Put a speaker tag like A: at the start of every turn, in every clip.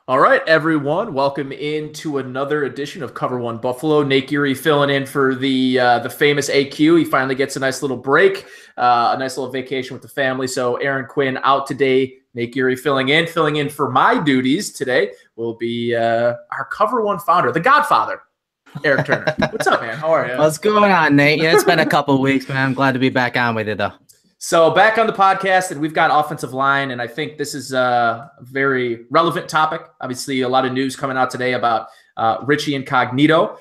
A: All right, everyone. Welcome into another edition of Cover One Buffalo. Nate Geary filling in for the famous AQ. He finally gets a nice little break, a nice little vacation with the family. So Aaron Quinn out today. Nate Geary filling in for my duties today will be our Cover One founder, the Godfather, Erik Turner. What's up, man? How are you?
B: What's going on, Nate? Yeah, it's been a couple of weeks, man. I'm glad to be back on with you, though.
A: So back on the podcast, and we've got offensive line, and I think this is a very relevant topic. Obviously, a lot of news coming out today about Richie Incognito.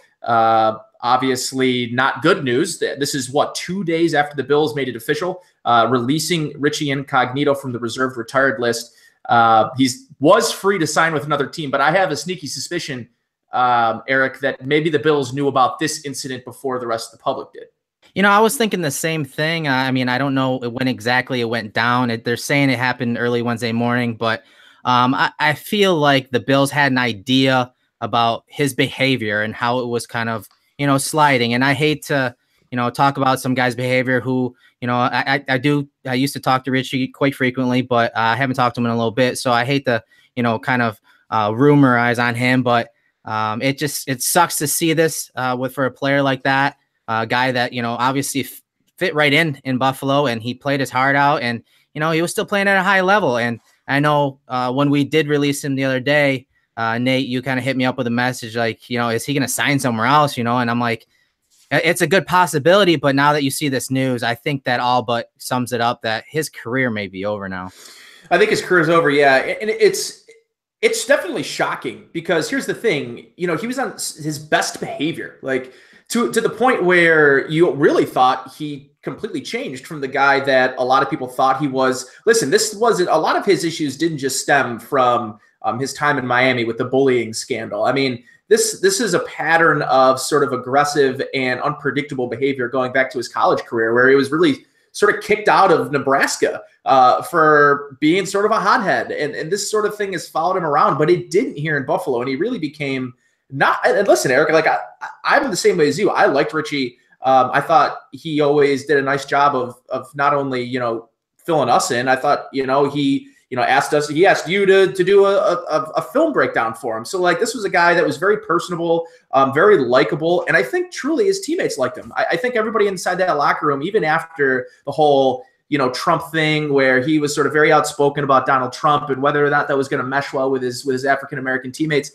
A: Obviously, not good news. This is 2 days after the Bills made it official, releasing Richie Incognito from the reserved retired list. He was free to sign with another team, but I have a sneaky suspicion, Erik, that maybe the Bills knew about this incident before the rest of the public did.
B: You know, I was thinking the same thing. I mean, I don't know when exactly it went down. They're saying it happened early Wednesday morning, but I feel like the Bills had an idea about his behavior and how it was kind of, sliding. And I hate to, talk about some guy's behavior who, I used to talk to Richie quite frequently, but I haven't talked to him in a little bit. So I hate to, kind of rumorize on him, but it sucks to see this for a player like that. A guy that, obviously fit right in Buffalo, and he played his heart out, and, he was still playing at a high level. And I know when we did release him the other day, Nate, you kind of hit me up with a message like, is he going to sign somewhere else? And I'm like, it's a good possibility. But now that you see this news, I think that all but sums it up that his career may be over now.
A: I think his career's over. Yeah. And it's definitely shocking because here's the thing, he was on his best behavior, like, to the point where you really thought he completely changed from the guy that a lot of people thought he was. Listen, this wasn't, a lot of his issues didn't just stem from his time in Miami with the bullying scandal. I mean, this is a pattern of sort of aggressive and unpredictable behavior going back to his college career, where he was really sort of kicked out of Nebraska for being sort of a hothead. And this sort of thing has followed him around, but it didn't here in Buffalo. And he really became and listen, Erik, like I'm the same way as you. I liked Richie. I thought he always did a nice job of not only, filling us in. I thought, he asked you to do a film breakdown for him. So like, this was a guy that was very personable, very likable. And I think truly his teammates liked him. I think everybody inside that locker room, even after the whole, Trump thing where he was sort of very outspoken about Donald Trump and whether or not that was going to mesh well with his African-American teammates.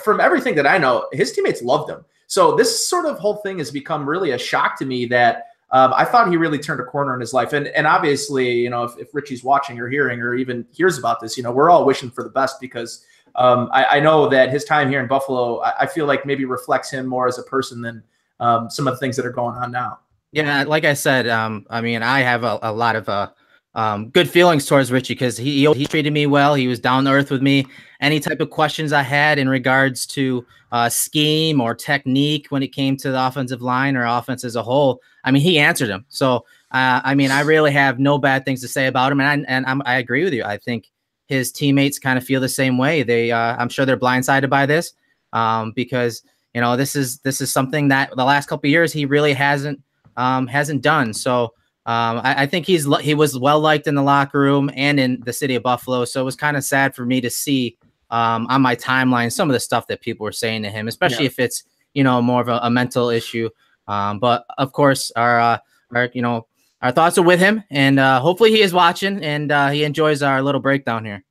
A: From everything that I know, his teammates loved him. So this sort of whole thing has become really a shock to me that I thought he really turned a corner in his life. And obviously, if Richie's watching or hearing or even hears about this, we're all wishing for the best because I know that his time here in Buffalo, I feel like maybe reflects him more as a person than some of the things that are going on now.
B: Yeah, like I said, I mean, I have a lot of good feelings towards Richie because he treated me well. He was down to earth with me. Any type of questions I had in regards to scheme or technique when it came to the offensive line or offense as a whole, I mean, he answered them. So, I mean, I really have no bad things to say about him. And I agree with you. I think his teammates kind of feel the same way. I'm sure they're blindsided by this because, this is something that the last couple of years he really hasn't done. So, I think he was well liked in the locker room and in the city of Buffalo. So it was kind of sad for me to see on my timeline some of the stuff that people were saying to him, especially if it's more of a mental issue. But of course, our thoughts are with him, and hopefully he is watching and he enjoys our little breakdown here.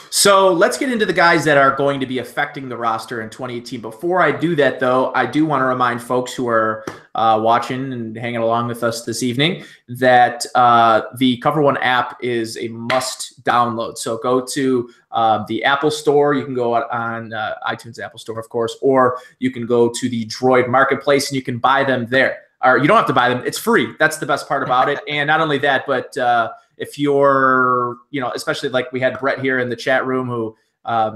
A: So let's get into the guys that are going to be affecting the roster in 2018. Before I do that, though, I do want to remind folks who are watching and hanging along with us this evening that the Cover One app is a must download. So go to the Apple Store. You can go on iTunes Apple Store, of course, or you can go to the Droid Marketplace and you can buy them there. Or you don't have to buy them. It's free. That's the best part about it. And not only that, but if you're, especially like we had Brett here in the chat room who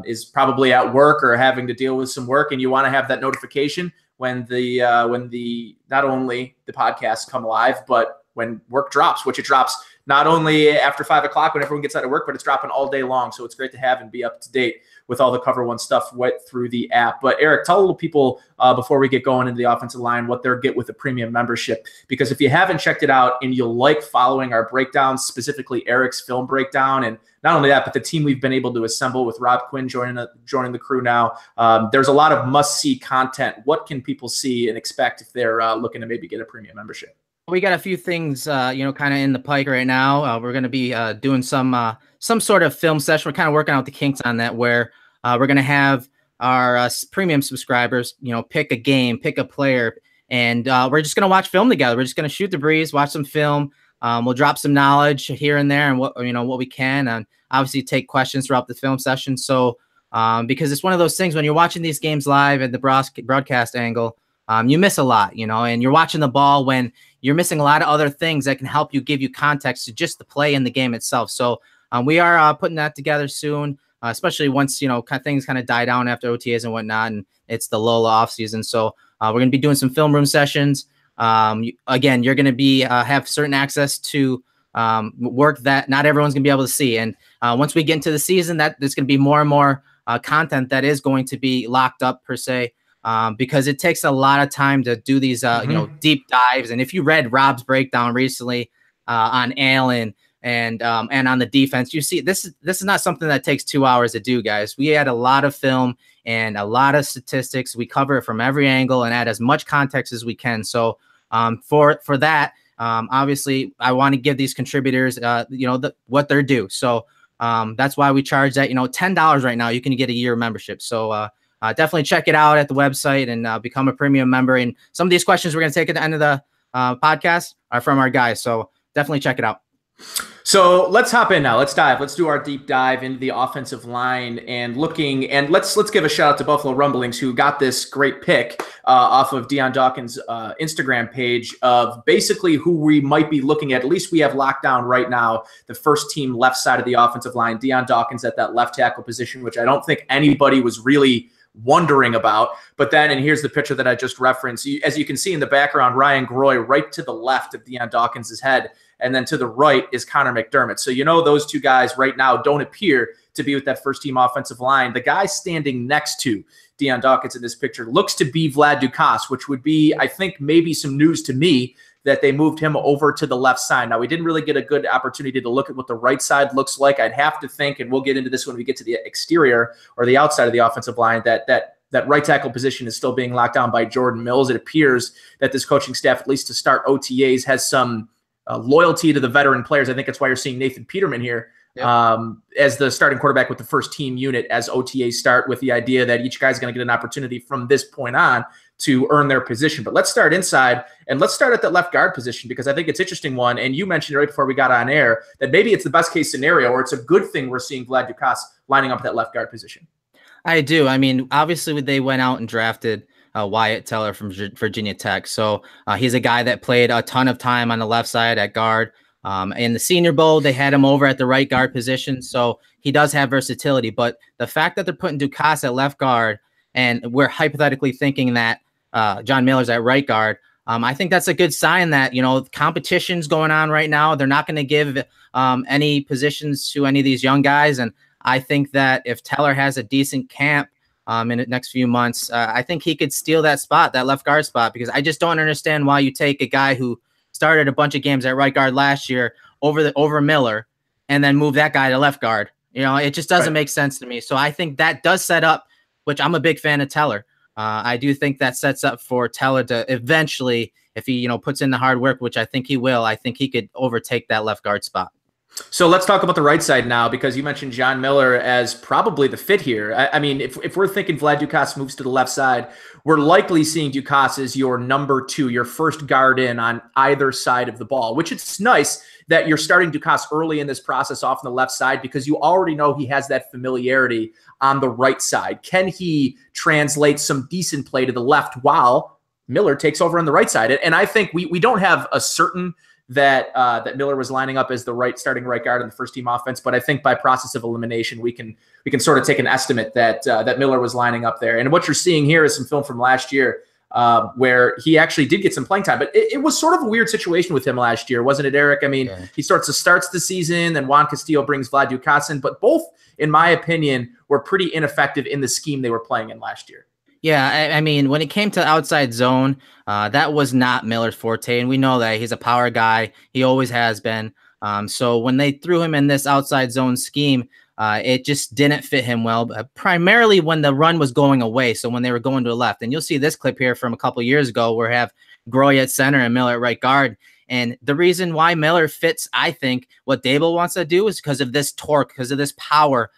A: is probably at work or having to deal with some work, and you want to have that notification when not only the podcasts come live, but when work drops, which it drops not only after 5 o'clock when everyone gets out of work, but it's dropping all day long. So it's great to have and be up to date with all the Cover One stuff through the app. But Erik, tell a little people before we get going into the offensive line what they'll get with the premium membership. Because if you haven't checked it out and you'll like following our breakdowns, specifically Erik's film breakdown, and not only that, but the team we've been able to assemble with Rob Quinn joining the crew now, there's a lot of must-see content. What can people see and expect if they're looking to maybe get a premium membership?
B: We got a few things, kind of in the pike right now. We're going to be doing some sort of film session. We're kind of working out the kinks on that, where we're going to have our premium subscribers, pick a game, pick a player, and we're just going to watch film together. We're just going to shoot the breeze, watch some film. We'll drop some knowledge here and there, and what we can, and obviously take questions throughout the film session. So, because it's one of those things when you're watching these games live at the broadcast angle, you miss a lot, and you're watching the ball when you're missing a lot of other things that can help you give you context to just the play in the game itself. So we are putting that together soon, especially once, things kind of die down after OTAs and whatnot, and it's the lull off season. So we're going to be doing some film room sessions. Again, you're going to be have certain access to work that not everyone's going to be able to see. And once we get into the season, that there's going to be more and more content that is going to be locked up per se. Because it takes a lot of time to do these, deep dives. And if you read Rob's breakdown recently on Elam and on the defense, you see this is not something that takes 2 hours to do, guys. We had a lot of film and a lot of statistics. We cover it from every angle and add as much context as we can. So for that, obviously, I want to give these contributors, what they're due. So that's why we charge that, $10 right now. You can get a year membership. So definitely check it out at the website and become a premium member. And some of these questions we're going to take at the end of the podcast are from our guys. So definitely check it out.
A: So let's hop in now. Let's dive. Let's do our deep dive into the offensive line and let's give a shout out to Buffalo Rumblings, who got this great pick off of Deion Dawkins' Instagram page of basically who we might be looking at. At least we have locked down right now the first team left side of the offensive line. Deion Dawkins at that left tackle position, which I don't think anybody was really wondering about. But then, and here's the picture that I just referenced. As you can see in the background, Ryan Groy right to the left of Deion Dawkins' head. And then to the right is Connor McDermott. So, those two guys right now don't appear to be with that first team offensive line. The guy standing next to Deion Dawkins in this picture looks to be Vlad Ducasse, which would be, I think, maybe some news to me that they moved him over to the left side. Now, we didn't really get a good opportunity to look at what the right side looks like. I'd have to think, and we'll get into this when we get to the exterior or the outside of the offensive line, that right tackle position is still being locked down by Jordan Mills. It appears that this coaching staff, at least to start OTAs, has some loyalty to the veteran players. I think that's why you're seeing Nathan Peterman here as the starting quarterback with the first team unit as OTAs start, with the idea that each guy's going to get an opportunity from this point on to earn their position. But let's start inside, and let's start at that left guard position, because I think it's an interesting one. And you mentioned right before we got on air that maybe it's the best case scenario, or it's a good thing we're seeing Vlad Ducasse lining up that left guard position.
B: I do. I mean, obviously they went out and drafted Wyatt Teller from Virginia Tech. So he's a guy that played a ton of time on the left side at guard. In the Senior Bowl, they had him over at the right guard position. So he does have versatility. But the fact that they're putting Ducasse at left guard, and we're hypothetically thinking that John Miller's at right guard, I think that's a good sign that, competition's going on right now. They're not going to give any positions to any of these young guys. And I think that if Teller has a decent camp in the next few months, I think he could steal that spot, that left guard spot, because I just don't understand why you take a guy who started a bunch of games at right guard last year over Miller and then move that guy to left guard. It just doesn't make sense to me. So I think that does set up, which I'm a big fan of Teller. I do think that sets up for Teller to eventually, if he, puts in the hard work, which I think he will, I think he could overtake that left guard spot.
A: So let's talk about the right side now, because you mentioned John Miller as probably the fit here. I mean, if we're thinking Vlad Ducasse moves to the left side, we're likely seeing Ducasse as your number two, your first guard in on either side of the ball, which it's nice that you're starting Ducasse early in this process off on the left side, because you already know he has that familiarity on the right side. Can he translate some decent play to the left while Miller takes over on the right side? And I think we don't have a certain that Miller was lining up as the starting right guard in the first team offense, but I think by process of elimination we can sort of take an estimate that Miller was lining up there. And what you're seeing here is some film from last year where he actually did get some playing time. But it was sort of a weird situation with him last year, wasn't it, Eric? I mean, he starts the season, then Juan Castillo brings Vlad Dukasin, but both, in my opinion, were pretty ineffective in the scheme they were playing in last year.
B: Yeah, I mean, when it came to outside zone, that was not Miller's forte, and we know that he's a power guy. He always has been. So when they threw him in this outside zone scheme, it just didn't fit him well, primarily when the run was going away. So when they were going to the left, and you'll see this clip here from a couple of years ago where we have Groy at center and Miller at right guard. And the reason why Miller fits, I think, what Daboll wants to do is because of this torque, because of this power,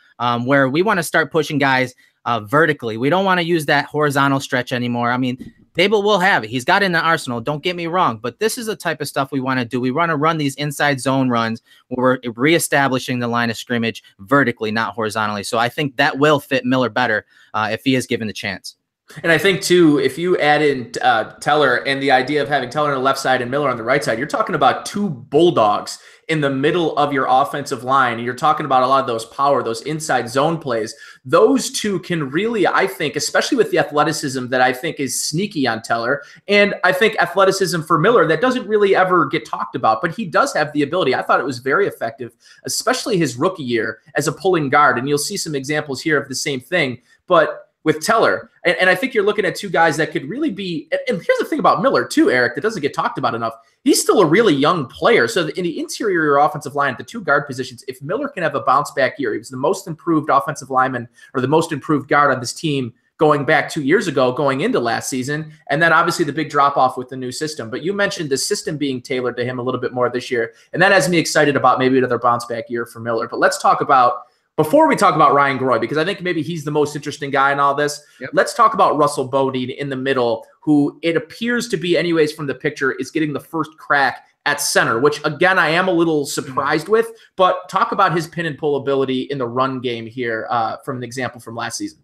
B: where we want to start pushing guys vertically. We don't want to use that horizontal stretch anymore. I mean, Daboll will have it. He's got it in the arsenal. Don't get me wrong, but this is the type of stuff we want to do. We want to run these inside zone runs where we're reestablishing the line of scrimmage vertically, not horizontally. So I think that will fit Miller better if he is given the chance.
A: And I think, too, if you add in Teller and the idea of having Teller on the left side and Miller on the right side, you're talking about two bulldogs in the middle of your offensive line. And you're talking about a lot of those power, those inside zone plays. Those two can really, I think, especially with the athleticism that I think is sneaky on Teller, and I think athleticism for Miller that doesn't really ever get talked about, but he does have the ability. I thought it was very effective, especially his rookie year as a pulling guard. And you'll see some examples here of the same thing. But with Teller, and I think you're looking at two guys that could really be, and here's the thing about Miller too, Eric, that doesn't get talked about enough. He's still a really young player. So in the interior offensive line, at the two guard positions, if Miller can have a bounce back year, he was the most improved offensive lineman or the most improved guard on this team going back 2 years ago, going into last season. And then obviously the big drop off with the new system. But you mentioned the system being tailored to him a little bit more this year. And that has me excited about maybe another bounce back year for Miller. But let's talk about, before we talk about Ryan Groy, because I think maybe he's the most interesting guy in all this, let's talk about Russell Bodine in the middle, who it appears to be, anyways, from the picture, is getting the first crack at center, which, again, I am a little surprised with. But talk about his pin and pull ability in the run game here from an example from last season.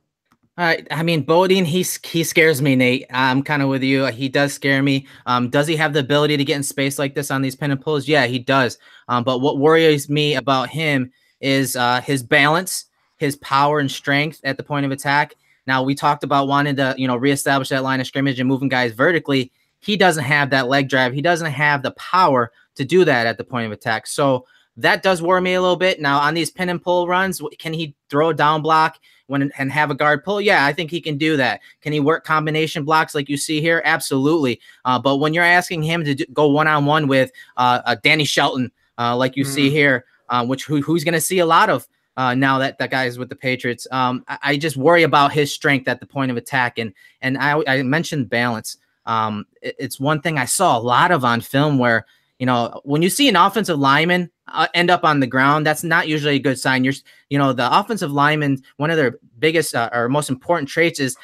B: I mean, Bodine, he scares me, Nate. I'm kind of with you. He does scare me. Does he have the ability to get in space like this on these pin and pulls? Yeah, he does. But what worries me about him is his balance, his power and strength at the point of attack. Now, we talked about wanting to, reestablish that line of scrimmage and moving guys vertically. He doesn't have that leg drive. He doesn't have the power to do that at the point of attack. So that does worry me a little bit. Now, on these pin and pull runs, can he throw a down block and have a guard pull? Yeah, I think he can do that. Can he work combination blocks like you see here? Absolutely. But when you're asking him to go one-on-one with Danny Shelton, like you see here, who's going to see a lot of now that guy is with the Patriots. I just worry about his strength at the point of attack. And I mentioned balance. It's one thing I saw a lot of on film where, when you see an offensive lineman end up on the ground, that's not usually a good sign. The offensive lineman, one of their biggest or most important traits is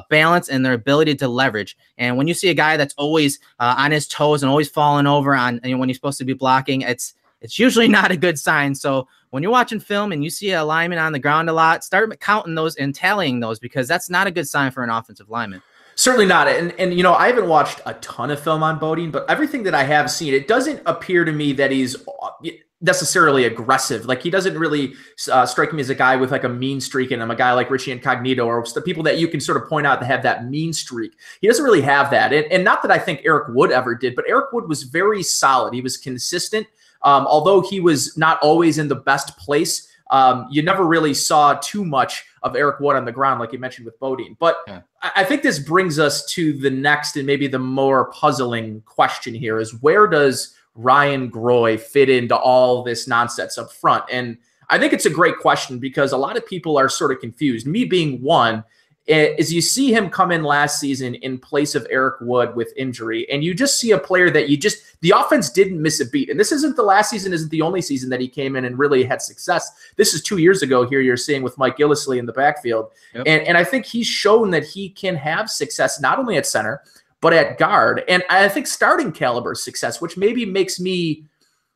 B: balance and their ability to leverage. And when you see a guy that's always on his toes and always falling over when he's supposed to be blocking, it's usually not a good sign. So when you're watching film and you see a lineman on the ground a lot, start counting those and tallying those, because that's not a good sign for an offensive lineman.
A: Certainly not. And I haven't watched a ton of film on Bodine, but everything that I have seen, it doesn't appear to me that he's necessarily aggressive. Like, he doesn't really strike me as a guy with like a mean streak in him, a guy like Richie Incognito or the people that you can sort of point out that have that mean streak. He doesn't really have that. And not that I think Eric Wood ever did, but Eric Wood was very solid. He was consistent. Although he was not always in the best place, you never really saw too much of Eric Wood on the ground, like you mentioned with Bodine. But yeah, I think this brings us to the next and maybe the more puzzling question here is, where does Ryan Groy fit into all this nonsense up front? And I think it's a great question, because a lot of people are sort of confused, me being one. Is you see him come in last season in place of Eric Wood with injury, and you just see a player that the offense didn't miss a beat. And this isn't the last season, isn't the only season that he came in and really had success. This is 2 years ago here, you're seeing with Mike Gillislee in the backfield. Yep. And I think he's shown that he can have success not only at center, but at guard. And I think starting caliber success, which maybe makes me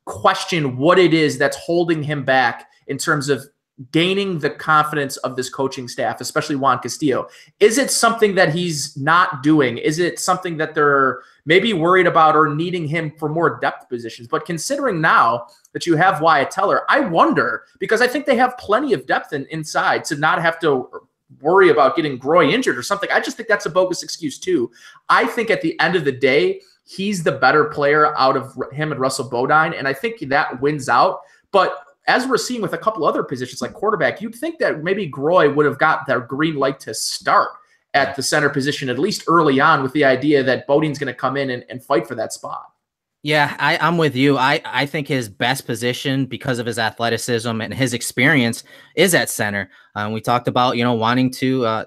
A: question what it is that's holding him back in terms of gaining the confidence of this coaching staff, especially Juan Castillo. Is it something that he's not doing? Is it something that they're maybe worried about or needing him for more depth positions? But considering now that you have Wyatt Teller, I wonder, because I think they have plenty of depth inside to not have to worry about getting Groy injured or something. I just think that's a bogus excuse too. I think at the end of the day, he's the better player out of him and Russell Bodine, and I think that wins out. But as we're seeing with a couple other positions like quarterback, you'd think that maybe Groy would have got that green light to start at the center position, at least early on, with the idea that Bodine's going to come in and fight for that spot.
B: Yeah, I'm with you. I think his best position, because of his athleticism and his experience, is at center. We talked about, wanting to,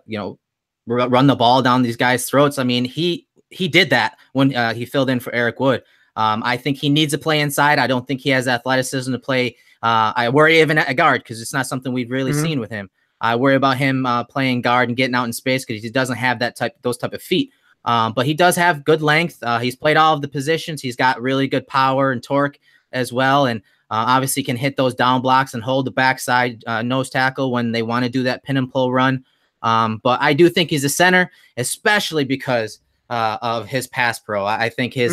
B: run the ball down these guys' throats. I mean, he did that when he filled in for Eric Wood. I think he needs to play inside. I don't think he has athleticism to play. I worry even at guard because it's not something we've really seen with him. I worry about him playing guard and getting out in space because he doesn't have those type of feet. But he does have good length. He's played all of the positions. He's got really good power and torque as well. And obviously can hit those down blocks and hold the backside nose tackle when they want to do that pin and pull run. But I do think he's a center, especially because of his pass pro. I think he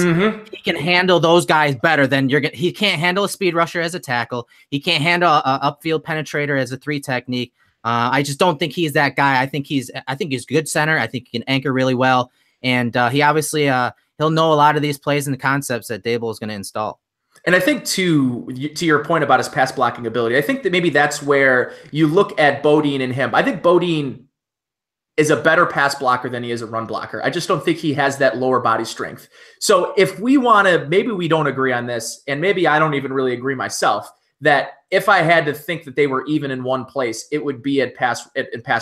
B: can handle those guys better than he can't handle a speed rusher as a tackle. He can't handle a upfield penetrator as a 3 technique. I just don't think he's that guy. I think he's a good center. I think he can anchor really well. And he obviously he'll know a lot of these plays and the concepts that Dable is going to install.
A: And I think to your point about his pass blocking ability, I think that maybe that's where you look at Bodine and him. I think Bodine is a better pass blocker than he is a run blocker. I just don't think he has that lower body strength. So if we want to, maybe we don't agree on this, and maybe I don't even really agree myself, that if I had to think that they were even in one place, it would be in pass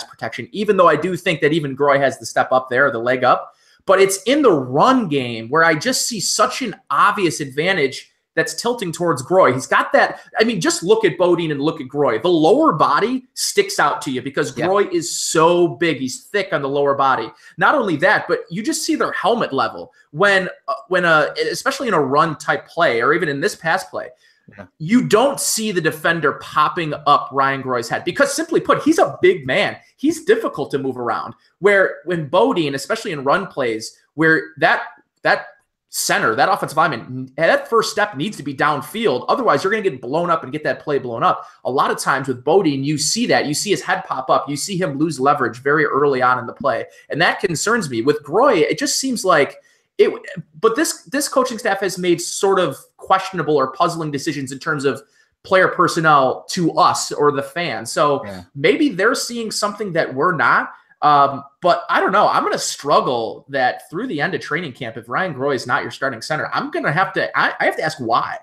A: protection, even though I do think that even Groy has the step up there, the leg up. But it's in the run game where I just see such an obvious advantage that's tilting towards Groy. He's got that. I mean, just look at Bodine and look at Groy. The lower body sticks out to you because Groy is so big. He's thick on the lower body. Not only that, but you just see their helmet level when especially in a run type play or even in this pass play. You don't see the defender popping up Ryan Groy's head because, simply put, he's a big man. He's difficult to move around. Where when Bodine, especially in run plays, where that center, that offensive lineman, that first step needs to be downfield. Otherwise, you're going to get blown up and get that play blown up. A lot of times with Bodine, you see that. You see his head pop up. You see him lose leverage very early on in the play. And that concerns me. With Groy, it just seems like it. But this coaching staff has made sort of questionable or puzzling decisions in terms of player personnel to us or the fans. So maybe they're seeing something that we're not. But I don't know. I'm going to struggle that through the end of training camp. If Ryan Groy is not your starting center, I'm going to have to, I have to ask why.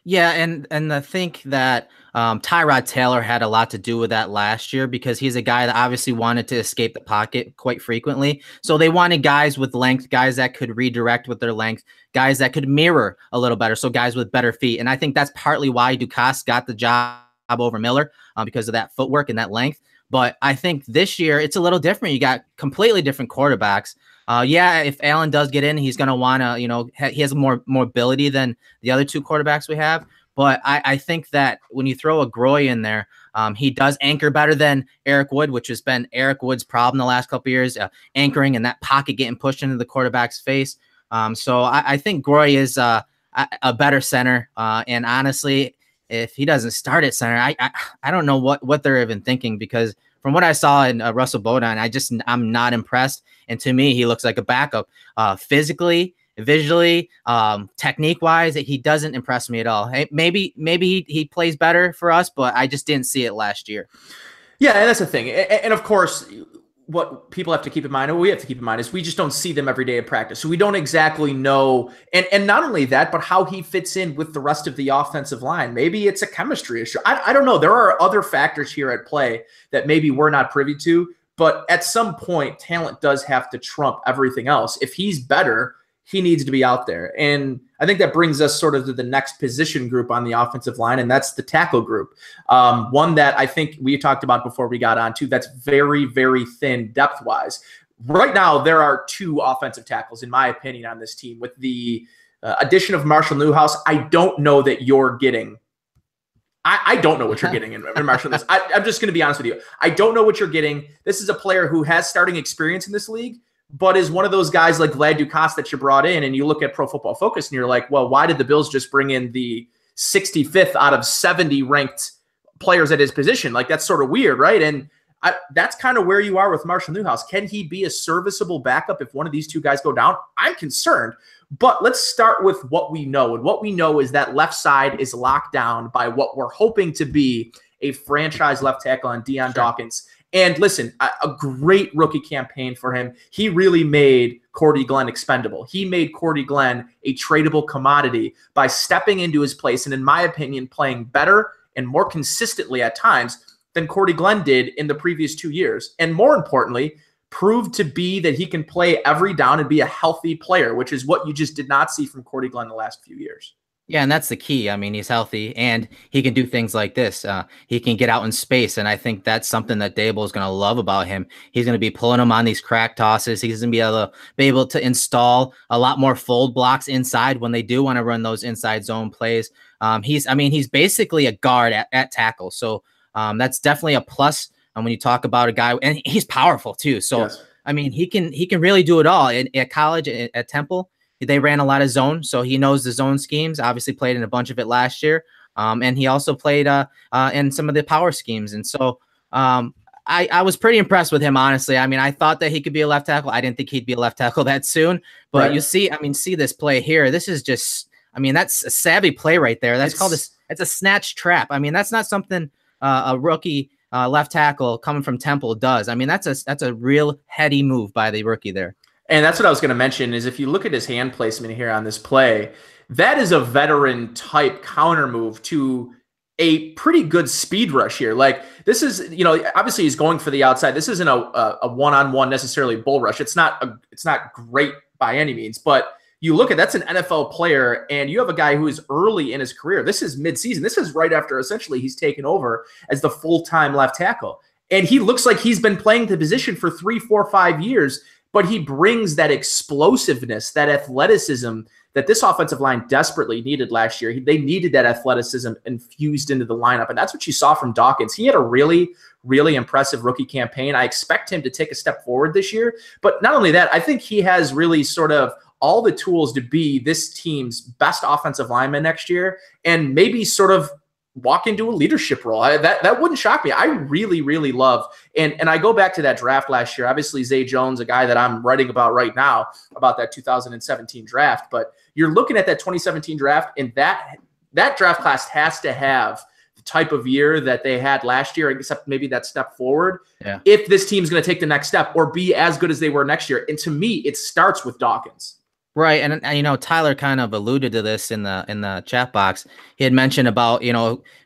B: Yeah. And I think that, Tyrod Taylor had a lot to do with that last year because he's a guy that obviously wanted to escape the pocket quite frequently. So they wanted guys with length, guys that could redirect with their length, guys that could mirror a little better. So guys with better feet. And I think that's partly why Dukas got the job over Miller, because of that footwork and that length. But I think this year it's a little different. You got completely different quarterbacks. If Allen does get in, he's going to want to, he has more ability than the other 2 quarterbacks we have. But I think that when you throw a Groy in there, he does anchor better than Eric Wood, which has been Eric Wood's problem the last couple of years, anchoring in that pocket, getting pushed into the quarterback's face. So I think Groy is a better center. And honestly, if he doesn't start at center, I don't know what they're even thinking, because from what I saw in Russell Bodine, I'm not impressed. And to me, he looks like a backup physically, visually, technique wise. He doesn't impress me at all. Hey, maybe he plays better for us, but I just didn't see it last year.
A: Yeah, and that's the thing. And of course, what people have to keep in mind, or we have to keep in mind, is we just don't see them every day in practice. So we don't exactly know. And not only that, but how he fits in with the rest of the offensive line. Maybe it's a chemistry issue. I don't know. There are other factors here at play that maybe we're not privy to. But at some point, talent does have to trump everything else. If he's better, he needs to be out there. And I think that brings us sort of to the next position group on the offensive line, and that's the tackle group. One that I think we talked about before we got on too, that's very, very thin depth-wise. Right now, there are 2 offensive tackles, in my opinion, on this team. With the addition of Marshall Newhouse, I don't know that you're getting – I don't know what you're getting in Marshall Newhouse. I'm just going to be honest with you. I don't know what you're getting. This is a player who has starting experience in this league, but is one of those guys like Vlad Dukas that you brought in, and you look at Pro Football Focus and you're like, well, why did the Bills just bring in the 65th out of 70 ranked players at his position? Like, that's sort of weird, right? And That's kind of where you are with Marshall Newhouse. Can he be a serviceable backup if one of these two guys go down? I'm concerned. But let's start with what we know. And what we know is that left side is locked down by what we're hoping to be a franchise left tackle on Deion Dawkins. And listen, a great rookie campaign for him. He really made Cordy Glenn expendable. He made Cordy Glenn a tradable commodity by stepping into his place and, in my opinion, playing better and more consistently at times than Cordy Glenn did in the previous 2 years. And more importantly, proved to be that he can play every down and be a healthy player, which is what you just did not see from Cordy Glenn the last few years.
B: Yeah, and that's the key. I mean, he's healthy and he can do things like this. He can get out in space, and I think that's something that Dable is going to love about him. He's going to be pulling him on these crack tosses. He's going to be able to install a lot more fold blocks inside when they do want to run those inside zone plays. He's basically a guard at tackle, so that's definitely a plus. And when you talk about a guy, and he's powerful too, so yes. I mean, he can really do it all. At college, at Temple, they ran a lot of zone, so he knows the zone schemes. Obviously played in a bunch of it last year. And he also played in some of the power schemes. And so I was pretty impressed with him, honestly. I mean, I thought that he could be a left tackle. I didn't think he'd be a left tackle that soon. But you see, see this play here. This is just, that's a savvy play right there. It's a snatch trap. I mean, that's not something a rookie left tackle coming from Temple does. I mean, that's a real heady move by the rookie there.
A: And that's what I was going to mention is if you look at his hand placement here on this play, that is a veteran type counter move to a pretty good speed rush here. Like this is, obviously he's going for the outside. This isn't a one-on-one necessarily bull rush. It's not great by any means, but you look at that's an NFL player and you have a guy who is early in his career. This is midseason. This is right after essentially he's taken over as the full-time left tackle. And he looks like he's been playing the position for 3, 4, 5 years. But he brings that explosiveness, that athleticism that this offensive line desperately needed last year. They needed that athleticism infused into the lineup, and that's what you saw from Dawkins. He had a really, really impressive rookie campaign. I expect him to take a step forward this year. But not only that, I think he has really sort of all the tools to be this team's best offensive lineman next year and maybe sort of walk into a leadership role. That wouldn't shock me. I really, really love, and I go back to that draft last year. Obviously, Zay Jones, a guy that I'm writing about right now, about that 2017 draft. But you're looking at that 2017 draft, and that draft class has to have the type of year that they had last year, except maybe that step forward. Yeah. If this team's going to take the next step or be as good as they were next year. And to me, it starts with Dawkins.
B: Right, and Tyler kind of alluded to this in the chat box. He had mentioned about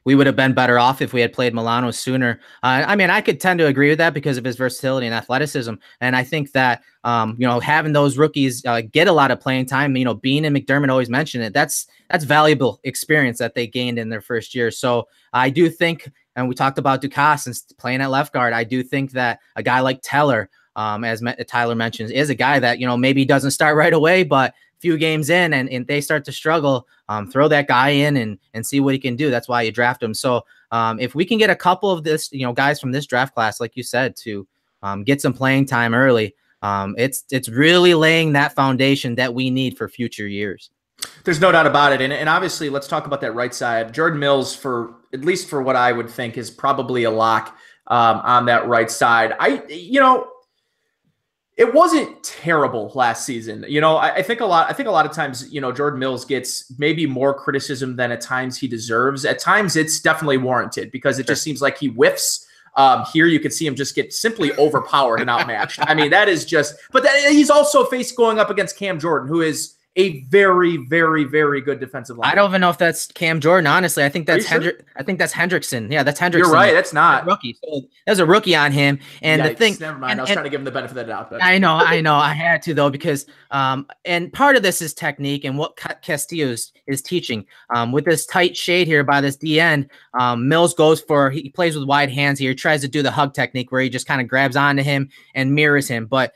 B: we would have been better off if we had played Milano sooner. I could tend to agree with that because of his versatility and athleticism, and I think that having those rookies get a lot of playing time. Bean and McDermott always mention it. That's valuable experience that they gained in their first year. So I do think, and we talked about Ducasse and playing at left guard. I do think that a guy like Teller, as Tyler mentions, is a guy that, maybe doesn't start right away, but a few games in and they start to struggle, throw that guy in and see what he can do. That's why you draft him. So if we can get a couple of this, guys from this draft class, like you said, to get some playing time early, it's really laying that foundation that we need for future years.
A: There's no doubt about it. And obviously, let's talk about that right side. Jordan Mills, at least for what I would think, is probably a lock on that right side. It wasn't terrible last season. I think a lot of times, Jordan Mills gets maybe more criticism than at times he deserves. At times it's definitely warranted because it just seems like he whiffs. Here you could see him just get simply overpowered and outmatched. That is just, but he's also going up against Cam Jordan, who is a very, very, very good defensive line.
B: I don't even know if that's Cam Jordan, honestly. I think that's I think that's Hendrickson. Yeah, that's Hendrickson.
A: You're right. That's not
B: rookie. So there's a rookie on him. And the thing,
A: never mind. I was trying to give him the benefit of the doubt. But.
B: I know. I had to though, because and part of this is technique and what Castillo is teaching. With this tight shade here by this D end, Mills he plays with wide hands here. He tries to do the hug technique where he just kind of grabs onto him and mirrors him. But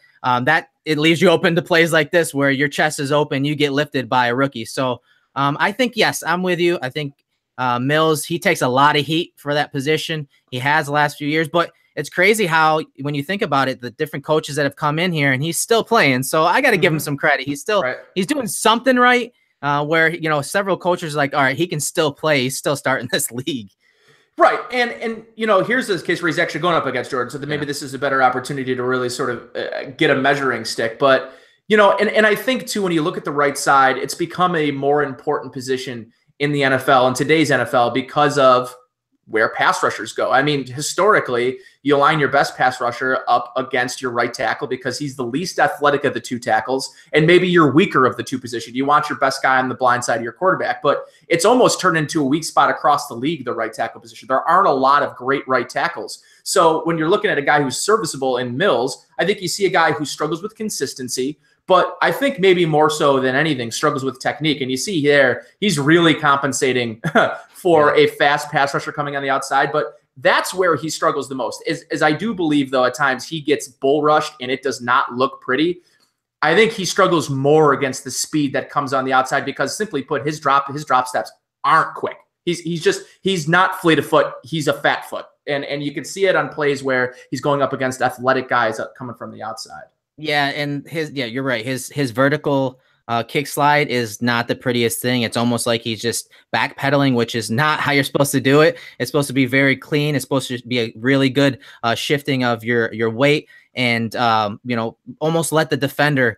B: it leaves you open to plays like this where your chest is open, you get lifted by a rookie. So I think, yes, I'm with you. I think Mills, he takes a lot of heat for that position. He has the last few years, but it's crazy how, when you think about it, the different coaches that have come in here and he's still playing. So I got to give him some credit. He's still, he's doing something right where, several coaches are like, all right, he can still play. He's still starting this league.
A: Right. And here's this case where he's actually going up against Jordan. So that maybe this is a better opportunity to really sort of get a measuring stick. But, and I think too, when you look at the right side, it's become a more important position in the NFL, in today's NFL, because of where pass rushers go. I mean, historically, you line your best pass rusher up against your right tackle because he's the least athletic of the two tackles, and maybe you're weaker of the two positions. You want your best guy on the blind side of your quarterback, but it's almost turned into a weak spot across the league, the right tackle position. There aren't a lot of great right tackles. So when you're looking at a guy who's serviceable in Mills, I think you see a guy who struggles with consistency, but I think maybe more so than anything struggles with technique. And you see there, he's really compensating for a fast pass rusher coming on the outside. But that's where he struggles the most. Is I do believe, though, at times he gets bull rushed and it does not look pretty. I think he struggles more against the speed that comes on the outside because, simply put, his drop steps aren't quick. He's not fleet of foot. He's a fat foot. And you can see it on plays where he's going up against athletic guys coming from the outside.
B: Yeah, and you're right. His vertical kick slide is not the prettiest thing. It's almost like he's just backpedaling, which is not how you're supposed to do it. It's supposed to be very clean. It's supposed to be a really good shifting of your weight, and almost let the defender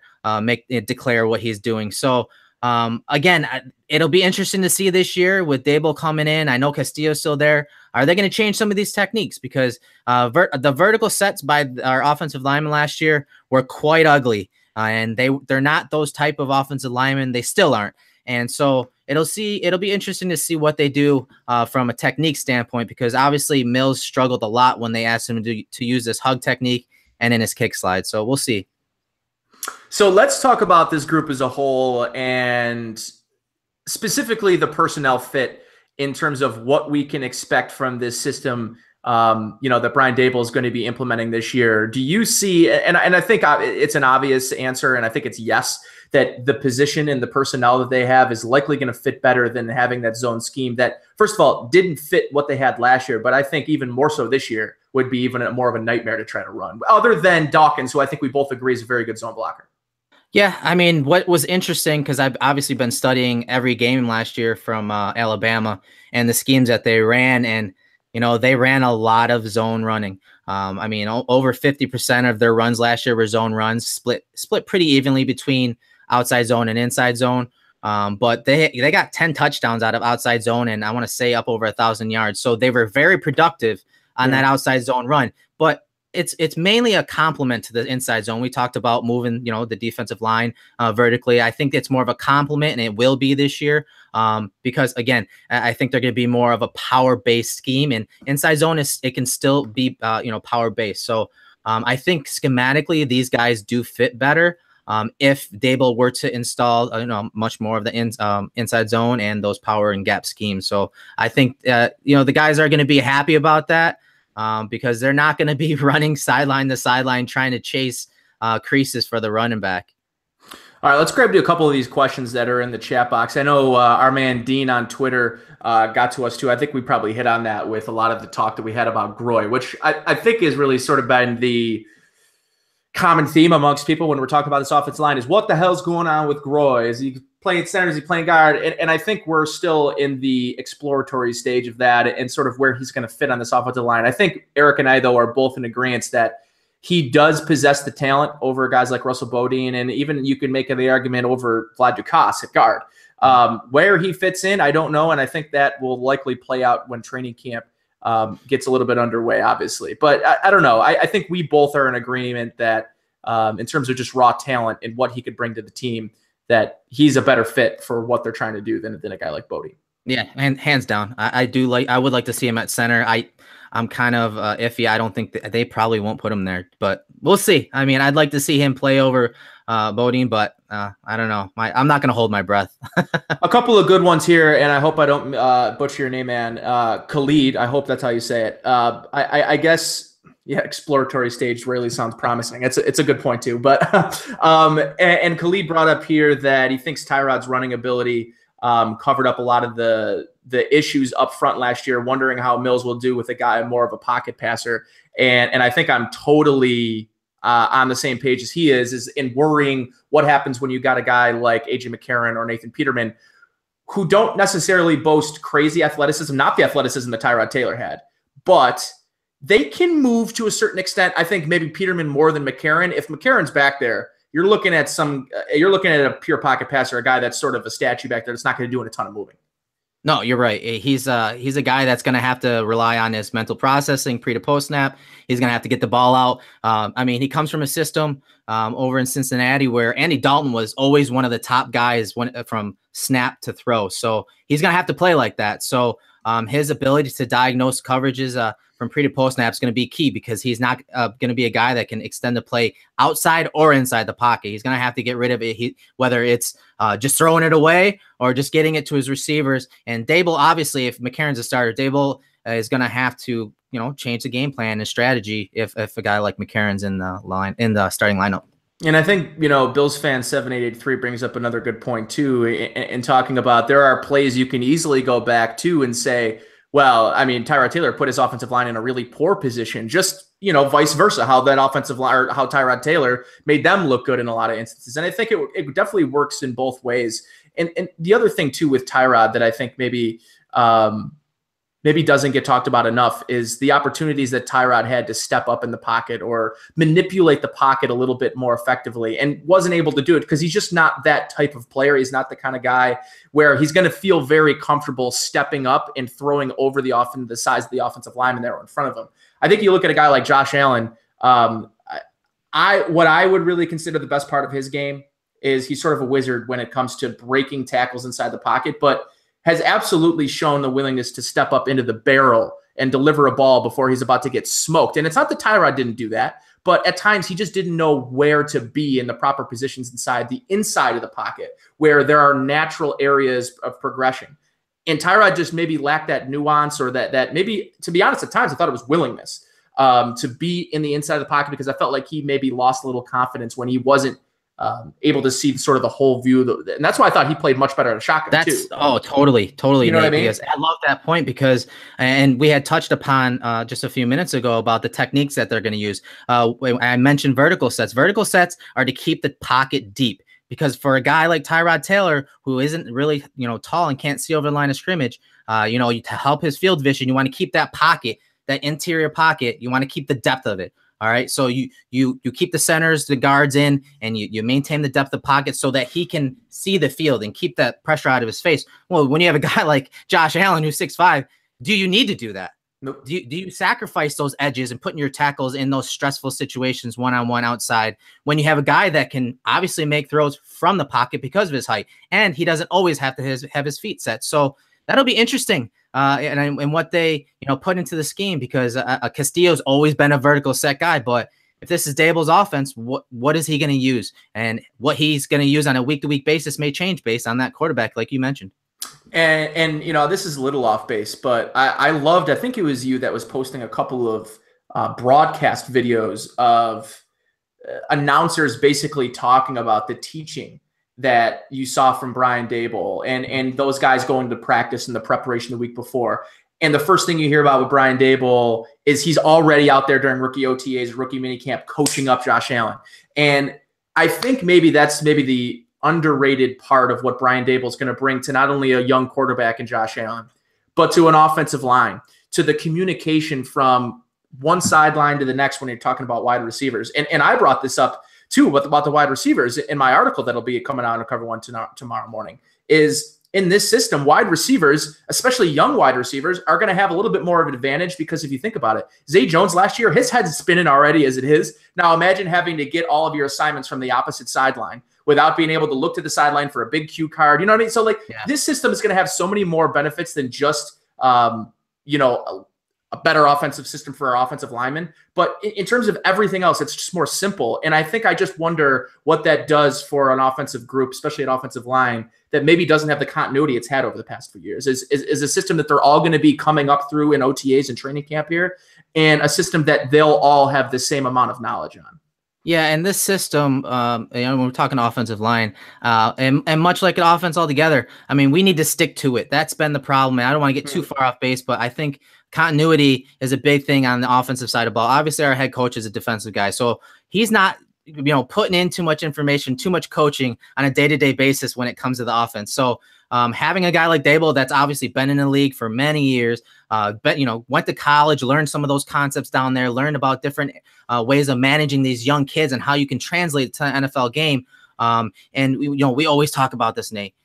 B: declare what he's doing. So again, it'll be interesting to see this year with Dable coming in. I know Castillo's still there. Are they going to change some of these techniques? Because the vertical sets by our offensive linemen last year were quite ugly. And they're not those type of offensive linemen. They still aren't. And so it'll be interesting to see what they do from a technique standpoint, because obviously Mills struggled a lot when they asked him to use this hug technique and in his kick slide. So we'll see.
A: So let's talk about this group as a whole, and specifically the personnel fit in terms of what we can expect from this system, that Brian Dable is going to be implementing this year. Do you see, and I think it's an obvious answer, and I think it's yes, that the position and the personnel that they have is likely going to fit better than having that zone scheme that, first of all, didn't fit what they had last year, but I think even more so this year would be even more of a nightmare to try to run, other than Dawkins, who I think we both agree is a very good zone blocker.
B: Yeah, I mean, what was interesting, because I've obviously been studying every game last year from Alabama and the schemes that they ran, and they ran a lot of zone running. I mean, over 50% of their runs last year were zone runs, split pretty evenly between outside zone and inside zone. But they got 10 touchdowns out of outside zone, and I want to say up over 1,000 yards. So they were very productive on that outside zone run. But it's mainly a complement to the inside zone. We talked about moving, the defensive line vertically. I think it's more of a complement, and it will be this year because, again, I think they're going to be more of a power-based scheme, and inside zone it can still be, power-based. So I think schematically these guys do fit better if Dable were to install, much more of the inside zone and those power and gap schemes. So I think, the guys are going to be happy about that. Because they're not going to be running sideline to sideline trying to chase creases for the running back.
A: All right, let's grab to a couple of these questions that are in the chat box. I know our man Dean on Twitter got to us too. I think we probably hit on that with a lot of the talk that we had about Groy, which I think is really sort of been the common theme amongst people when we're talking about this offensive line is what the hell's going on with Groy? Is he playing center? Is he playing guard? And I think we're still in the exploratory stage of that and sort of where he's going to fit on this offensive line. I think Eric and I, though, are both in agreement that he does possess the talent over guys like Russell Bodine, and even you can make the argument over Vlad Ducasse at guard. Where he fits in, I don't know, and I think that will likely play out when training camp gets a little bit underway, obviously. But I don't know. I think we both are in agreement that in terms of just raw talent and what he could bring to the team, that he's a better fit for what they're trying to do than a guy like Bodie.
B: Yeah, and hands down. I would like to see him at center. I'm kind of iffy. I don't think they probably won't put him there, but we'll see. I mean, I'd like to see him play over Bodine, but I don't know. I'm not going to hold my breath.
A: A couple of good ones here, and I hope I don't butcher your name, man. Khalid, I hope that's how you say it. I guess, yeah, exploratory stage really sounds promising. It's a good point too. But and Khalid brought up here that he thinks Tyrod's running ability covered up a lot of the issues up front last year, wondering how Mills will do with a guy more of a pocket passer. And I think I'm totally on the same page as he is in worrying what happens when you got a guy like A.J. McCarron or Nathan Peterman who don't necessarily boast crazy athleticism, not the athleticism that Tyrod Taylor had, but they can move to a certain extent. I think maybe Peterman more than McCarron. If McCarron's back there, you're looking at a pure pocket passer, a guy that's sort of a statue back there that's not going to do a ton of moving.
B: No, you're right. He's a guy that's going to have to rely on his mental processing pre to post snap. He's going to have to get the ball out. I mean, he comes from a system over in Cincinnati where Andy Dalton was always one of the top guys from snap to throw. So he's going to have to play like that. So his ability to diagnose coverages from pre to post snap is going to be key, because he's not going to be a guy that can extend the play outside or inside the pocket. He's going to have to get rid of it, whether it's just throwing it away or just getting it to his receivers. And Dable, obviously, if McCarron's a starter, Dable is going to have to, change the game plan and strategy if a guy like McCarron's in the starting lineup.
A: And I think, Bills fan 7883 brings up another good point too, in talking about there are plays you can easily go back to and say, well, I mean, Tyrod Taylor put his offensive line in a really poor position, just, vice versa, how that offensive line, or how Tyrod Taylor made them look good in a lot of instances. And I think it definitely works in both ways. And the other thing too with Tyrod that I think maybe doesn't get talked about enough is the opportunities that Tyrod had to step up in the pocket or manipulate the pocket a little bit more effectively, and wasn't able to do it because he's just not that type of player. He's not the kind of guy where he's going to feel very comfortable stepping up and throwing over the size of the offensive lineman there in front of him. I think you look at a guy like Josh Allen. What I would really consider the best part of his game is he's sort of a wizard when it comes to breaking tackles inside the pocket, but has absolutely shown the willingness to step up into the barrel and deliver a ball before he's about to get smoked. And it's not that Tyrod didn't do that, but at times he just didn't know where to be in the proper positions inside of the pocket, where there are natural areas of progression. And Tyrod just maybe lacked that nuance, or that maybe, to be honest, at times I thought it was willingness to be in the inside of the pocket, because I felt like he maybe lost a little confidence when he wasn't able to see sort of the whole view. And that's why I thought he played much better at a shotgun too.
B: Oh, totally.
A: You know what I mean?
B: I love that point, because, and we had touched upon just a few minutes ago about the techniques that they're going to use. I mentioned vertical sets. Vertical sets are to keep the pocket deep, because for a guy like Tyrod Taylor, who isn't really, tall and can't see over the line of scrimmage, to help his field vision, you want to keep that pocket, that interior pocket, you want to keep the depth of it. All right. So you keep the centers, the guards in, and you maintain the depth of pocket so that he can see the field and keep that pressure out of his face. Well, when you have a guy like Josh Allen, who's 6'5", do you need to do that?
A: Nope.
B: Do you sacrifice those edges and putting your tackles in those stressful situations one-on-one outside when you have a guy that can obviously make throws from the pocket because of his height, and he doesn't always have to have his feet set? So that'll be interesting. And what they put into the scheme, because Castillo's always been a vertical set guy, but if this is Dable's offense, what is he going to use? And what he's going to use on a week-to-week basis may change based on that quarterback, like you mentioned.
A: And this is a little off base, but I think it was you that was posting a couple of broadcast videos of announcers basically talking about the teaching that you saw from Brian Dable and those guys going to practice in the preparation the week before. And the first thing you hear about with Brian Dable is he's already out there during rookie OTAs, rookie minicamp, coaching up Josh Allen. And I think that's the underrated part of what Brian Dable is going to bring to not only a young quarterback in Josh Allen, but to an offensive line, to the communication from one sideline to the next when you're talking about wide receivers. And I brought this up too, about the wide receivers in my article that'll be coming out on Cover One tomorrow morning, is in this system, wide receivers, especially young wide receivers, are going to have a little bit more of an advantage, because if you think about it, Zay Jones last year, his head's spinning already as it is. Now imagine having to get all of your assignments from the opposite sideline without being able to look to the sideline for a big cue card. You know what I mean? So This system is going to have so many more benefits than just, a better offensive system for our offensive linemen. But in terms of everything else, it's just more simple. And I think I just wonder what that does for an offensive group, especially an offensive line, that maybe doesn't have the continuity it's had over the past few years. Is a system that they're all going to be coming up through in OTAs and training camp here, and a system that they'll all have the same amount of knowledge on.
B: Yeah, and this system, when we're talking offensive line, and much like an offense altogether, I mean, we need to stick to it. That's been the problem. And I don't want to get too far off base, but I think continuity is a big thing on the offensive side of the ball. Obviously, our head coach is a defensive guy, so he's not putting in too much information, too much coaching on a day-to-day basis when it comes to the offense. So having a guy like Dable that's obviously been in the league for many years, but went to college, learned some of those concepts down there, learned about different ways of managing these young kids and how you can translate it to an NFL game. And we always talk about this, Nate,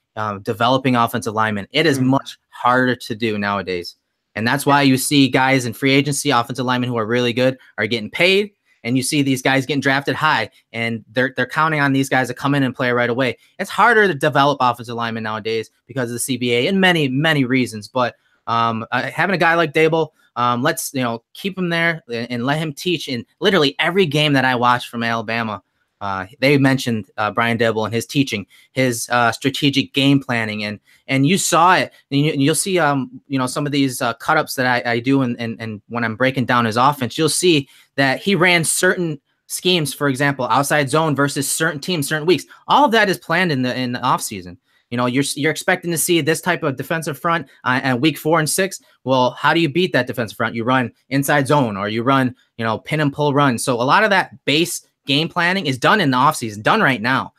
B: developing offensive linemen. It is much harder to do nowadays. And that's why you see guys in free agency, offensive linemen who are really good are getting paid. And you see these guys getting drafted high, and they're counting on these guys to come in and play right away. It's harder to develop offensive linemen nowadays because of the CBA and many, many reasons. But having a guy like Dable, let's keep him there and let him teach. In literally every game that I watched from Alabama, they mentioned Brian Dable and his teaching, his strategic game planning, and you saw it. And you'll see some of these cut-ups that I do, and when I'm breaking down his offense, you'll see that he ran certain schemes, for example, outside zone versus certain teams, certain weeks. All of that is planned in the offseason. You're expecting to see this type of defensive front at week 4 and 6. Well, how do you beat that defensive front? You run inside zone, or you run pin and pull run. So a lot of that base game planning is done in the offseason, done right now.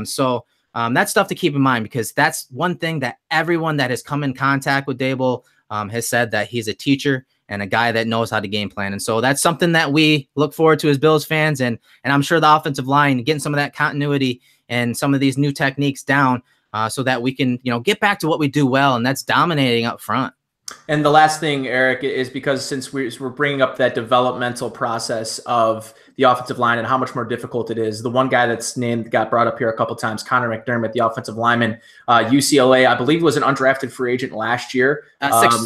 B: So that's stuff to keep in mind, because that's one thing that everyone that has come in contact with Dable has said, that he's a teacher and a guy that knows how to game plan. And so that's something that we look forward to as Bills fans. And I'm sure the offensive line, getting some of that continuity and some of these new techniques down so that we can, get back to what we do well, and that's dominating up front.
A: And the last thing, Eric, is because since we're bringing up that developmental process of the offensive line and how much more difficult it is, the one guy that's got brought up here a couple times, Connor McDermott, the offensive lineman, UCLA, I believe was an undrafted free agent last year.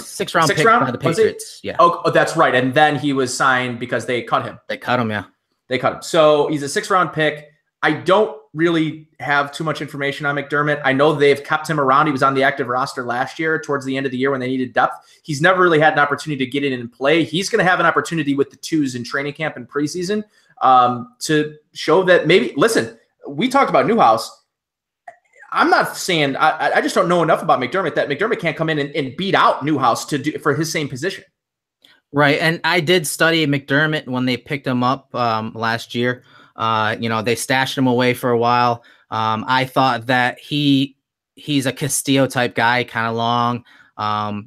B: Six round pick by the Patriots. Yeah.
A: Oh, that's right. And then he was signed because they cut him.
B: They cut him, yeah.
A: They cut him. So he's a 6th-round pick. I don't really have too much information on McDermott. I know they've kept him around. He was on the active roster last year towards the end of the year when they needed depth. He's never really had an opportunity to get in and play. He's going to have an opportunity with the 2s in training camp and preseason to show that maybe – listen, we talked about Newhouse. I'm not saying – I just don't know enough about McDermott that McDermott can't come in and beat out Newhouse for his same position.
B: Right, and I did study McDermott when they picked him up last year. They stashed him away for a while. I thought that he's a Castillo type guy, kind of long,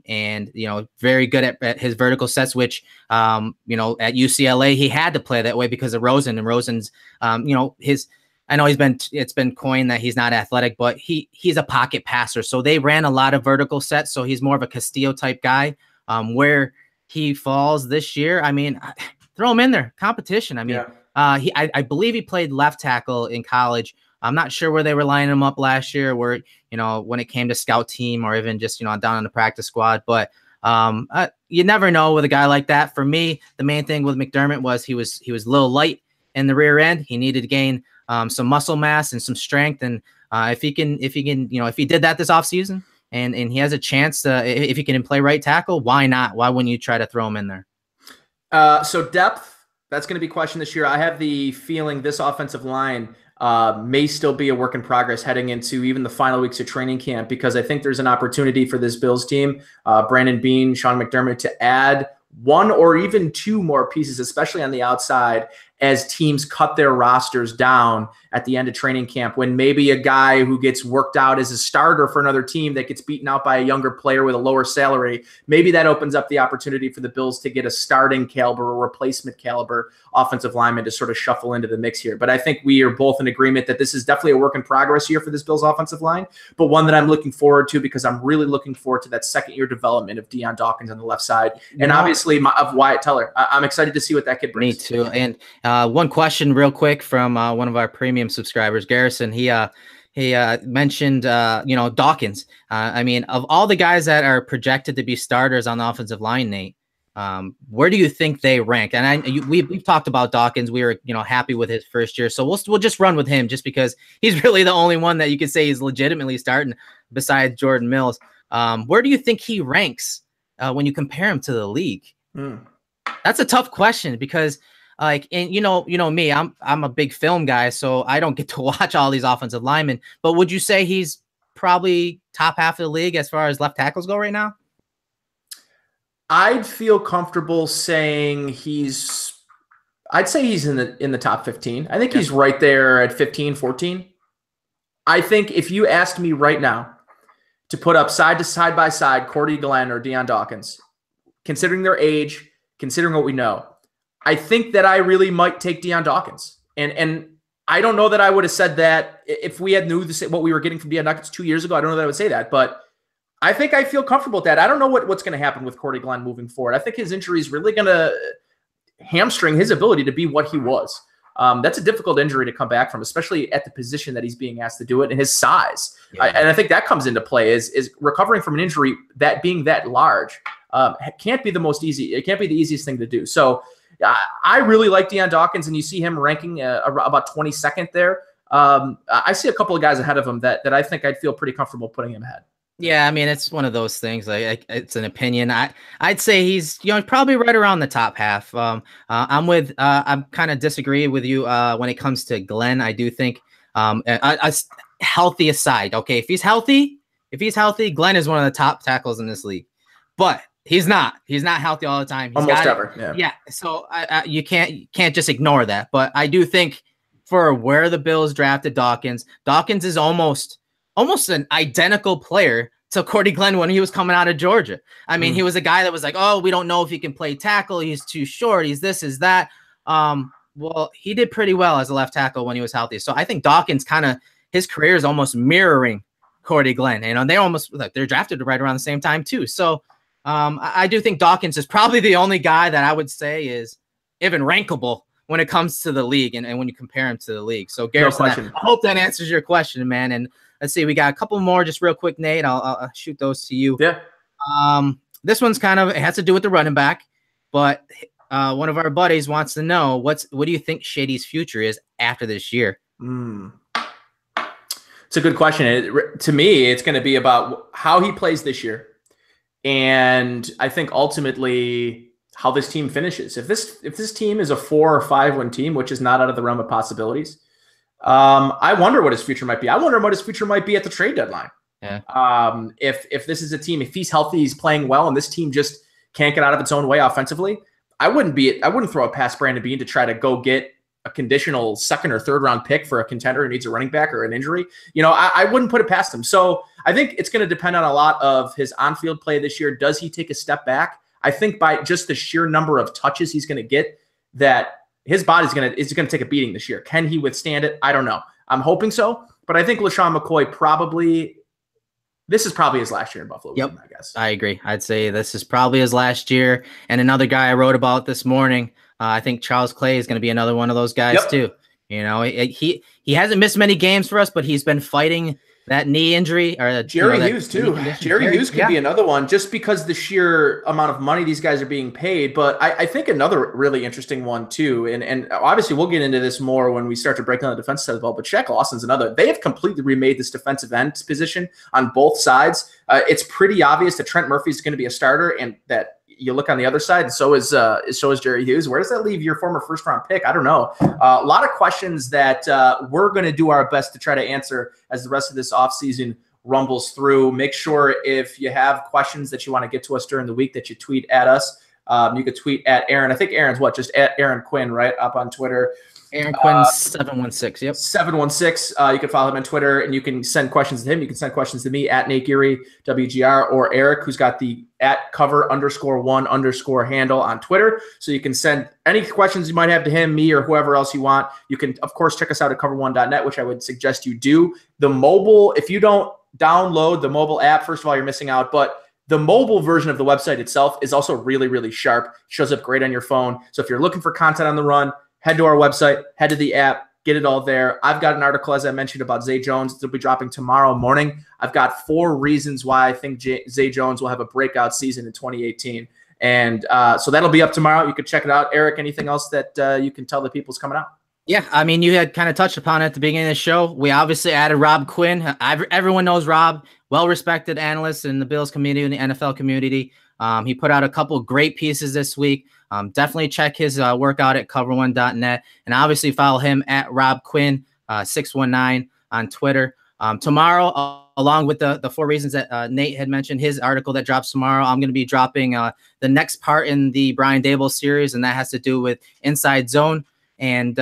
B: and very good at his vertical sets, which at UCLA he had to play that way because of Rosen, and Rosen's I know it's been coined that he's not athletic, but he's a pocket passer. So they ran a lot of vertical sets. So he's more of a Castillo type guy. Where he falls this year, throw him in there. Competition.
A: Yeah.
B: I believe he played left tackle in college. I'm not sure where they were lining him up last year, when it came to scout team or even just, down on the practice squad. But you never know with a guy like that. For me, the main thing with McDermott was he was a little light in the rear end. He needed to gain some muscle mass and some strength. And if he did that this offseason and he has a chance to, if he can play right tackle, why not? Why wouldn't you try to throw him in there?
A: So depth. That's going to be questioned this year. I have the feeling this offensive line may still be a work in progress heading into even the final weeks of training camp, because I think there's an opportunity for this Bills team, Brandon Beane, Sean McDermott, to add 1 or even 2 more pieces, especially on the outside, as teams cut their rosters down at the end of training camp, when maybe a guy who gets worked out as a starter for another team that gets beaten out by a younger player with a lower salary, maybe that opens up the opportunity for the Bills to get a starting caliber or replacement caliber offensive lineman to sort of shuffle into the mix here. But I think we are both in agreement that this is definitely a work in progress year for this Bills offensive line, but one that I'm looking forward to, because I'm really looking forward to that second-year development of Deion Dawkins on the left side, and obviously of Wyatt Teller. I'm excited to see what that kid brings.
B: Me too. And one question real quick from one of our premium subscribers, Garrison. He mentioned, Dawkins. Of all the guys that are projected to be starters on the offensive line, Nate, where do you think they rank? And we've talked about Dawkins. We were, happy with his first year. So we'll just run with him just because he's really the only one that you could say he's legitimately starting besides Jordan Mills. Where do you think he ranks when you compare him to the league? That's a tough question because me, I'm a big film guy, so I don't get to watch all these offensive linemen. But would you say he's probably top half of the league as far as left tackles go right now?
A: I'd feel comfortable saying I'd say he's in the top 15. I think he's right there at 15, 14. I think if you asked me right now to put up side by side Cordy Glenn or Deion Dawkins, considering their age, considering what we know, I think that I really might take Deion Dawkins. And I don't know that I would have said that if we had knew what we were getting from Deion Dawkins 2 years ago. I don't know that I would say that, but I think I feel comfortable with that. I don't know what's going to happen with Cordy Glenn moving forward. I think his injury is really going to hamstring his ability to be what he was. That's a difficult injury to come back from, especially at the position that he's being asked to do it and his size. Yeah. And I think that comes into play is recovering from an injury that being that large can't be the most easy. It can't be the easiest thing to do. So I really like Deion Dawkins, and you see him ranking about 22nd there. I see a couple of guys ahead of him that I think I'd feel pretty comfortable putting him ahead.
B: Yeah, I mean, it's one of those things. Like, it's an opinion. I'd say he's probably right around the top half. I'm kind of disagree with you when it comes to Glenn. I do think a healthy aside. Okay, if he's healthy, Glenn is one of the top tackles in this league. But he's not healthy all the time.
A: Almost ever.
B: Yeah. So you can't just ignore that. But I do think for where the Bills drafted Dawkins is almost an identical player to Cordy Glenn when he was coming out of Georgia. I mean, he was a guy that was like, oh, we don't know if he can play tackle. He's too short. He's this, is that. Well, he did pretty well as a left tackle when he was healthy. So I think Dawkins his career is almost mirroring Cordy Glenn. And they're drafted right around the same time too. So I do think Dawkins is probably the only guy that I would say is even rankable when it comes to the league and when you compare him to the league. So Garrison, I hope that answers your question, man. And let's see, we got a couple more just real quick, Nate. I'll shoot those to you.
A: Yeah.
B: This one's it has to do with the running back, but one of our buddies wants to know what do you think Shady's future is after this year?
A: It's a good question. To me, it's going to be about how he plays this year. And I think ultimately how this team finishes. If this team is a 4 or 5 win team, which is not out of the realm of possibilities, I wonder what his future might be. I wonder what his future might be at the trade deadline.
B: Yeah.
A: If this is a team, if he's healthy, he's playing well, and this team just can't get out of its own way offensively, I wouldn't throw it past Brandon Beane to try to go get a conditional 2nd or 3rd round pick for a contender who needs a running back or an injury. I wouldn't put it past him. So I think it's going to depend on a lot of his on-field play this year. Does he take a step back? I think by just the sheer number of touches he's going to get, that his body's going to take a beating this year. Can he withstand it? I don't know. I'm hoping so, but I think LeSean McCoy this is probably his last year in Buffalo.
B: Yep.
A: I guess.
B: I agree. I'd say this is probably his last year. And another guy I wrote about this morning, I think Charles Clay is going to be another one of those guys too. He hasn't missed many games for us, but he's been fighting that knee injury. Or
A: Jerry Hughes too. Jerry Hughes could be another one just because the sheer amount of money these guys are being paid. But I think another really interesting one too, and obviously we'll get into this more when we start to break down the defensive side of the ball, but Shaq Lawson's another. They have completely remade this defensive end position on both sides. It's pretty obvious that Trent Murphy is going to be a starter, and that you look on the other side, and so is Jerry Hughes. Where does that leave your former first-round pick? I don't know. A lot of questions that we're going to do our best to try to answer as the rest of this offseason rumbles through. Make sure if you have questions that you want to get to us during the week that you tweet at us. You could tweet at Aaron. I think Aaron's just at Aaron Quinn, right, up on Twitter.
B: Aaron Quinn 716. Yep.
A: 716. You can follow him on Twitter, and you can send questions to him. You can send questions to me at Nate Geary, WGR, or Eric, who's got the @cover_1_ handle on Twitter. So you can send any questions you might have to him, me, or whoever else you want. You can, of course, check us out at cover1.net, which I would suggest you do. The mobile, if you don't download the mobile app, first of all, you're missing out. But the mobile version of the website itself is also really, really sharp. Shows up great on your phone. So if you're looking for content on the run, head to our website, head to the app, get it all there. I've got an article, as I mentioned, about Zay Jones. It'll be dropping tomorrow morning. I've got 4 reasons why I think Zay Jones will have a breakout season in 2018. And so that'll be up tomorrow. You can check it out. Eric, anything else that you can tell the people's coming out?
B: Yeah, I mean, you had kind of touched upon it at the beginning of the show. We obviously added Rob Quinn. Everyone knows Rob, well-respected analyst in the Bills community and the NFL community. He put out a couple of great pieces this week. Definitely check his work out at cover1.net, and obviously follow him at Rob Quinn 619 on Twitter. Tomorrow, along with the 4 reasons that Nate had mentioned, his article that drops tomorrow, I'm going to be dropping the next part in the Brian Daboll series, and that has to do with Inside Zone. And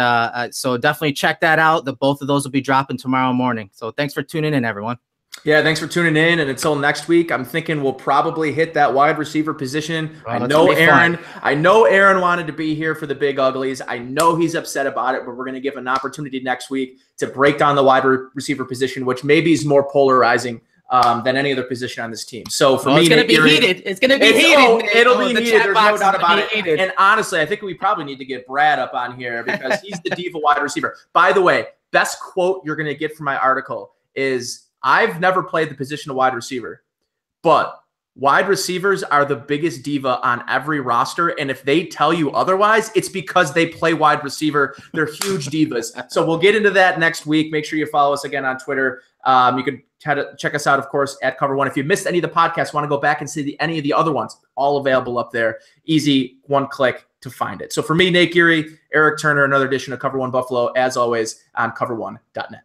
B: so definitely check that out. Both of those will be dropping tomorrow morning. So thanks for tuning in, everyone.
A: Yeah, thanks for tuning in. And until next week, I'm thinking we'll probably hit that wide receiver position.
B: Oh,
A: I know Aaron wanted to be here for the big uglies. I know he's upset about it, but we're going to give an opportunity next week to break down the wide receiver position, which maybe is more polarizing than any other position on this team. So for me,
B: it's going to be heated. It's going to be heated.
A: It'll be heated. There's no doubt about it. And honestly, I think we probably need to get Brad up on here because he's the diva wide receiver. By the way, best quote you're going to get from my article is, I've never played the position of wide receiver, but wide receivers are the biggest diva on every roster. And if they tell you otherwise, it's because they play wide receiver. They're huge divas. So we'll get into that next week. Make sure you follow us again on Twitter. You can check us out, of course, at Cover One. If you missed any of the podcasts, want to go back and see any of the other ones, all available up there. Easy, one click to find it. So for me, Nate Geary, Erik Turner, another edition of Cover One Buffalo, as always, on cover1.net.